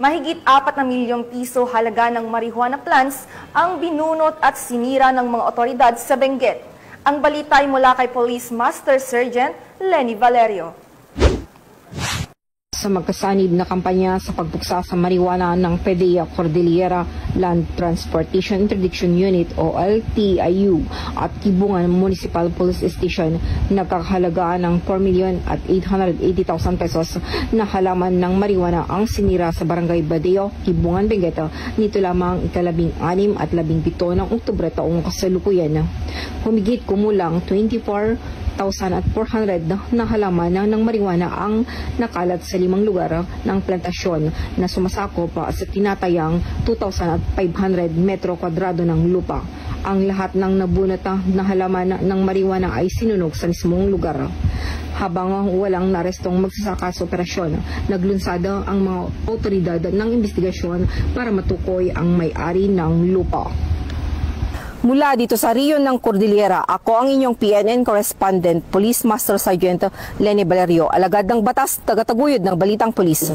Mahigit 4 na milyong piso halaga ng marijuana plants ang binunot at sinira ng mga otoridad sa Benguet. Ang balita ay mula kay Police Master Sergeant Lenny Valerio. Sa magkasanib na kampanya sa pagpuksa sa marijuana ng PDEA Cordillera Land Transportation Interdiction Unit o LTIU at Kibungan Municipal Police Station, nagkakahalagaan ng 4,880,000 pesos na halaman ng marijuana ang sinira sa Barangay Badeo, Kibungan, Benguet nito lamang ika-17 at 17 ng Oktubre taong kasalukuyan. Humigit kumulang 24,400 na halaman ng marijuana ang nakalat sa 5 lugar ng plantasyon na sumasakop sa tinatayang 2,500 metro kwadrado ng lupa. Ang lahat ng nabunot na halaman ng marijuana ay sinunog sa mismong lugar. Habang walang narestong magsasaka sa operasyon, naglunsada ang mga otoridad ng investigasyon para matukoy ang may-ari ng lupa. Mula dito sa Riyon ng Cordillera, ako ang inyong PNN correspondent, Police Master Sergeant Lenny Valerio, alagad ng batas, tagataguyod ng Balitang Pulis.